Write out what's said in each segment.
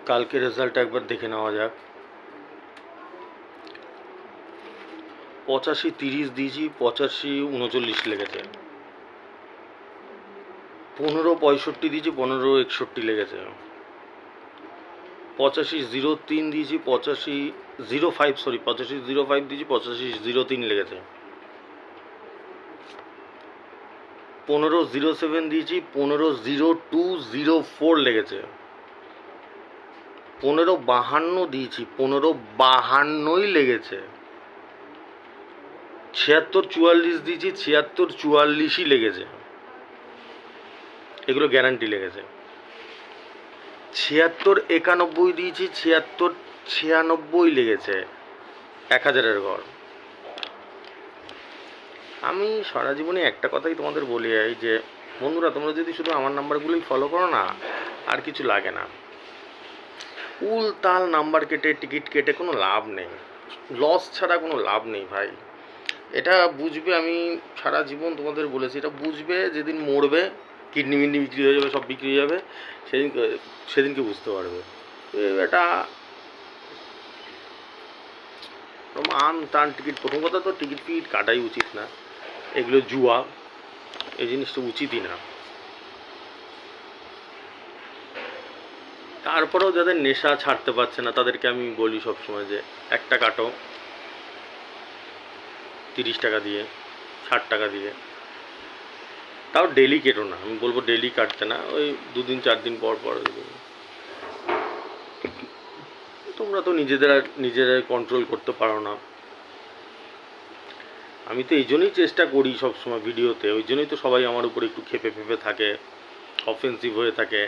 কালকে রেজাল্টটা একবার দেখে নেওয়া যাক। 85-30 দিয়েছি, 85-39 লেগেছে। 15-65 দিয়েছি, 15-61 লেগেছে। 85-03 দিয়েছি, 85-05 দিয়েছি, 85-03 লেগেছে। 15-07 দিয়েছি, 15-02-04 লেগেছে। 15-52 দিয়েছি, 15-52 লেগেছে। 76-44 দিয়েছি, 76-44ই লেগেছে। এগুলো গ্যারান্টি লেগেছে। 76-91 দিয়েছি, 76-96 লেগেছে। 1000-এর ঘর। আমি সারা জীবনে একটা কথাই তোমাদের বলি যে বন্ধুরা, তোমরা যদি শুধু আমার নাম্বারগুলোই ফলো করো না, আর কিছু লাগে না। উল তাল নাম্বার কেটে টিকিট কেটে কোনো লাভ নেই, লস ছাড়া কোনো লাভ নেই ভাই। এটা বুঝবে, আমি সারা জীবন তোমাদের বলেছি, এটা বুঝবে যেদিন মরবে, কিডনি মিডনি বিক্রি হয়ে যাবে, সব বিক্রি হয়ে যাবে, সেদিনকে বুঝতে পারবে। এটা আন টান টিকিট, প্রথম কথা তো টিকিট ফিকিট কাটাই উচিত না, এগুলো জুয়া, এই জিনিসটা উচিতই না। তারপরেও যাদের নেশা ছাড়তে পারছে না, তাদেরকে আমি বলি সবসময় যে একটা কাটো 30 টাকা দিয়ে, 60 টাকা দিয়ে, তাও ডেলি কেটো না, আমি বলবো ডেলি কাটতে না, ওই 2 দিন 4 দিন পর পর। তোমরা তো নিজেরাই কন্ট্রোল করতে পারো না। আমি তো এই জন্যই চেষ্টা করি সবসময় ভিডিওতে, ওই জন্যই তো সবাই আমার উপর একটু খেপে থাকে, অফেন্সিভ হয়ে থাকে,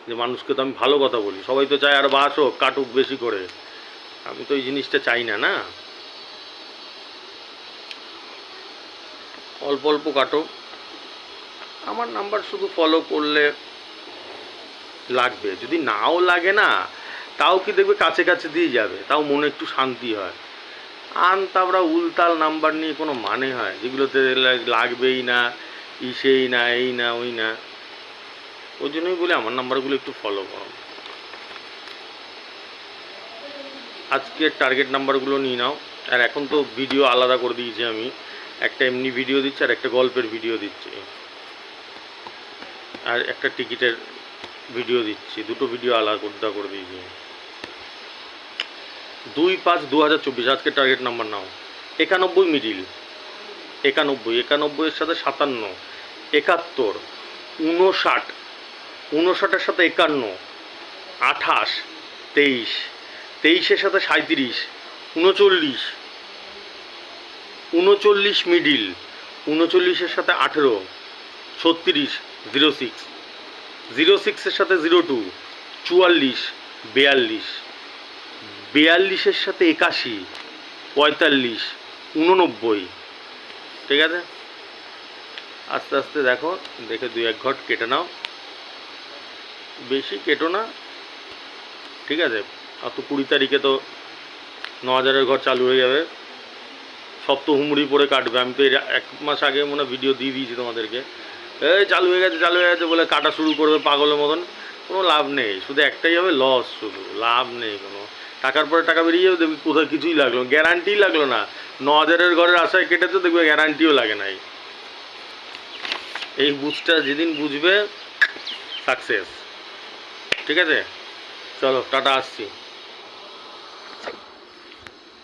যে মানুষকে তো আমি ভালো কথা বলি। সবাই তো চায় আর বাস হোক, কাটুক বেশি করে, আমি তো এই জিনিসটা চাই না। না, অল্প অল্প কাটো। আমার নাম্বার শুধু ফলো করলে লাগবে, যদি নাও লাগে না তাও কি দেখবে কাছে কাছে দিয়ে যাবে, তাও মনে একটু শান্তি হয়। তারপরে উলতাল নাম্বার নিয়ে কোনো মানে হয়, যেগুলোতে লাগবেই না, ইসেই না, এই না, ওই না। ওই জন্যই বলি আমার নাম্বারগুলো একটু ফলো করো। আজকের টার্গেট নাম্বারগুলো নিয়ে নাও। আর এখন তো ভিডিও আলাদা করে দিয়েছি আমি, একটা এমনি ভিডিও দিচ্ছি আর একটা গল্পের ভিডিও দিচ্ছি, আর একটা টিকিটের ভিডিও দিচ্ছি, দুটো ভিডিও আলাদা করে দিয়েছি। 2-5-2024 আজকের টার্গেট নাম্বার নাও। 91 মিডিল, 91-91 সাথে 57, 71, 59, 59-এর সাথে 51, 28, 23, 23-এর সাথে 37, 39, 39 মিডিল, 39-এর সাথে 18, 36, 06, 06-এর সাথে 02, 44, 42, 42-এর সাথে 81, 45, 89। ঠিক আছে, আস্তে আস্তে দেখো, দেখে 2-1 ঘট কেটে নাও, বেশি কেটো না। ঠিক আছে, আর তো 20 তারিখে তো 9000-এর ঘর চালু হয়ে যাবে, সব তো হুমড়ি পড়ে কাটবে। আমি তো 1 মাস আগে মনে ভিডিও দিয়ে দিয়েছি তোমাদেরকে, এই চালু হয়ে গেছে বলে কাটা শুরু করবে পাগলের মতন। কোনো লাভ নেই, শুধু একটাই হবে লস, শুধু লাভ নেই কোনো। টাকার পরে টাকা বেরিয়ে যাবে, দেখবি কোথাও কিছুই লাগলো, গ্যারান্টিই লাগলো না। 9000-এর ঘরের আশায় কেটেছে, দেখবে গ্যারান্টিও লাগে নাই। এই বুঝটা যেদিন বুঝবে, সাকসেস। ঠিক আছে, চলো টাটা, আসছি।